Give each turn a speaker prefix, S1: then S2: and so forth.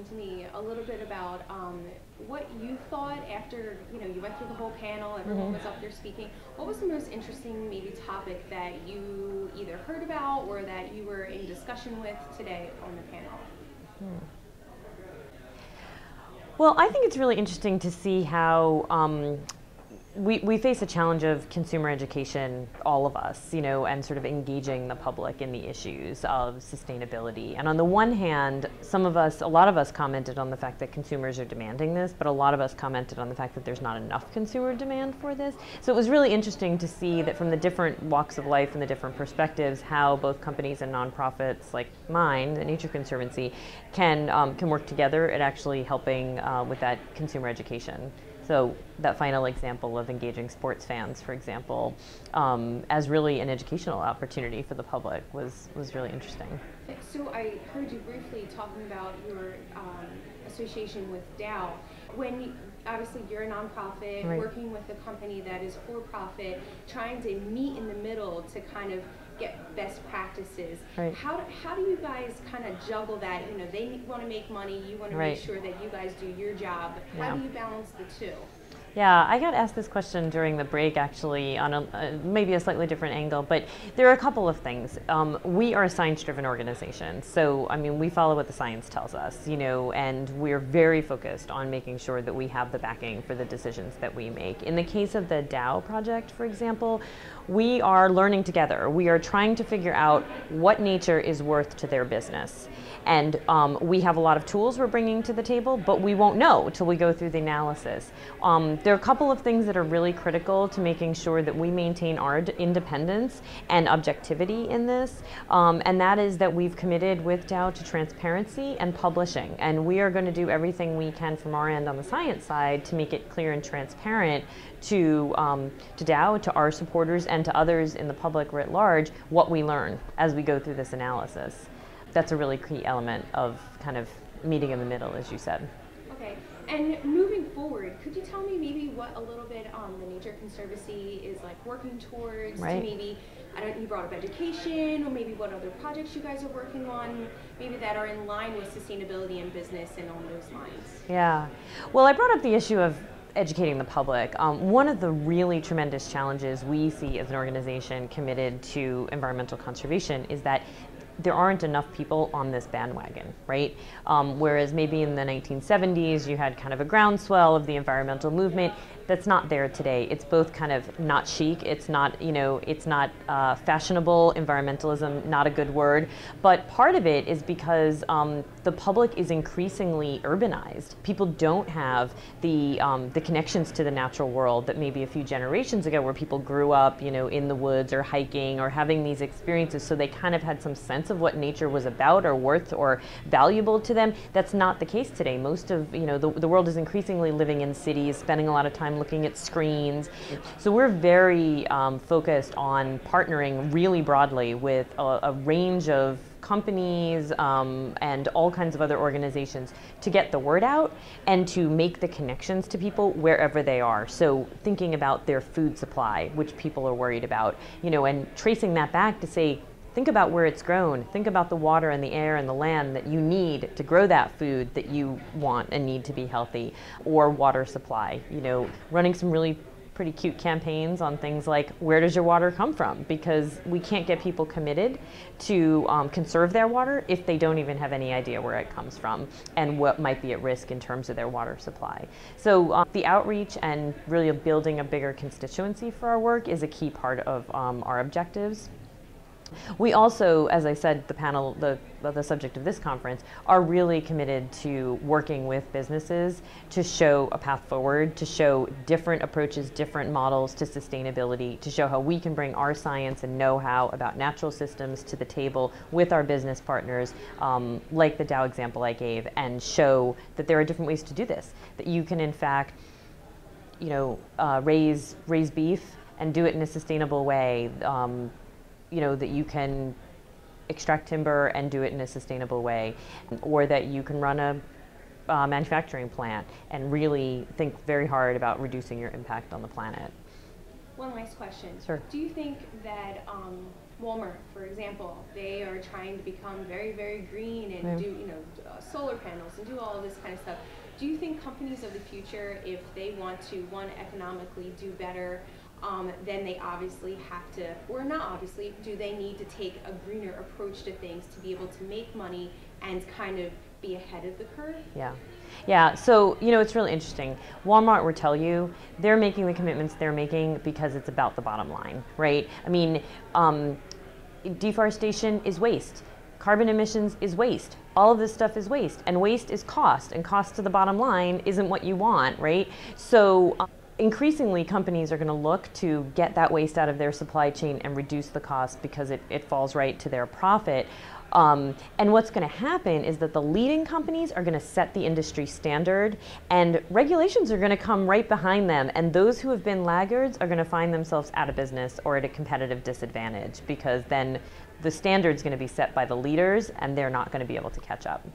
S1: explain to me a little bit about what you thought after, you went through the whole panel, everyone was up there speaking. What was the most interesting maybe topic that you either heard about or that you were in discussion with today on the panel?
S2: Well, I think it's really interesting to see how we face a challenge of consumer education, all of us, and sort of engaging the public in the issues of sustainability. And on the one hand, a lot of us commented on the fact that consumers are demanding this, but a lot of us commented on the fact that there's not enough consumer demand for this. So it was really interesting to see that from the different walks of life and the different perspectives, how both companies and nonprofits like mine, the Nature Conservancy, can work together at actually helping with that consumer education. So that final example of engaging sports fans, for example, as really an educational opportunity for the public was really interesting.
S1: So I heard you briefly talking about your association with Dow. Obviously you're a nonprofit,
S2: right,
S1: working with a company that is for-profit, trying to meet in the middle to kind of get best practices.
S2: Right.
S1: How do you guys kind of juggle that? They want to make money, you want to
S2: right,
S1: make sure that you guys do your job. How do you balance the two?
S2: Yeah, I got asked this question during the break, actually, on maybe a slightly different angle, but there are a couple of things. We are a science-driven organization, so we follow what the science tells us, and we're very focused on making sure that we have the backing for the decisions that we make. In the case of the Dow project, for example, we are learning together. We are trying to figure out what nature is worth to their business. And we have a lot of tools we're bringing to the table, but we won't know till we go through the analysis. There are a couple of things that are really critical to making sure that we maintain our independence and objectivity in this, and that is that we've committed with Dow to transparency and publishing, and we are going to do everything we can from our end on the science side to make it clear and transparent to Dow, to our supporters, and to others in the public writ large what we learn as we go through this analysis. That's a really key element of kind of meeting in the middle, as you said.
S1: Okay, and moving forward, could you tell me maybe what a little bit the Nature Conservancy is like working towards?
S2: Right.
S1: To maybe, you brought up education, or maybe what other projects you guys are working on, maybe that are in line with sustainability in business and on those lines.
S2: Yeah, well, I brought up the issue of educating the public. One of the really tremendous challenges we see as an organization committed to environmental conservation is that there aren't enough people on this bandwagon, right? Whereas maybe in the 1970s you had kind of a groundswell of the environmental movement. That's not there today. It's both kind of not chic, it's not, it's not fashionable, environmentalism, not a good word, but part of it is because the public is increasingly urbanized. People don't have the connections to the natural world that maybe a few generations ago, where people grew up, in the woods or hiking or having these experiences, so they kind of had some sense of what nature was about or worth or valuable to them. That's not the case today. Most of, the world is increasingly living in cities, spending a lot of time looking at screens. So we're very focused on partnering really broadly with a range of companies and all kinds of other organizations to get the word out and to make the connections to people wherever they are. So thinking about their food supply, which people are worried about, and tracing that back to say, think about where it's grown. Think about the water and the air and the land that you need to grow that food that you want and need to be healthy, or water supply. Running some really pretty cute campaigns on things like, where does your water come from? Because we can't get people committed to conserve their water if they don't even have any idea where it comes from and what might be at risk in terms of their water supply. So the outreach and really building a bigger constituency for our work is a key part of our objectives. We also, as I said, the panel, the subject of this conference, are really committed to working with businesses to show a path forward, to show different approaches, different models to sustainability, to show how we can bring our science and know-how about natural systems to the table with our business partners, like the Dow example I gave, and show that there are different ways to do this, that you can in fact, raise beef and do it in a sustainable way. That you can extract timber and do it in a sustainable way, or that you can run a manufacturing plant and really think very hard about reducing your impact on the planet.
S1: One last question.
S2: Sure.
S1: Do you think that Walmart, for example, they are trying to become very, very green and do solar panels and do all of this kind of stuff. Do you think companies of the future, if they want to, one, economically do better, then they obviously have to, or not obviously, do they need to take a greener approach to things to be able to make money and kind of be ahead of the curve?
S2: Yeah. Yeah, so, it's really interesting. Walmart will tell you they're making the commitments they're making because it's about the bottom line, right? I mean, deforestation is waste. Carbon emissions is waste. All of this stuff is waste, and waste is cost, and cost to the bottom line isn't what you want, right? So increasingly, companies are going to look to get that waste out of their supply chain and reduce the cost because it falls right to their profit. And what's going to happen is that the leading companies are going to set the industry standard, and regulations are going to come right behind them, and those who have been laggards are going to find themselves out of business or at a competitive disadvantage, because then the standard's going to be set by the leaders and they're not going to be able to catch up.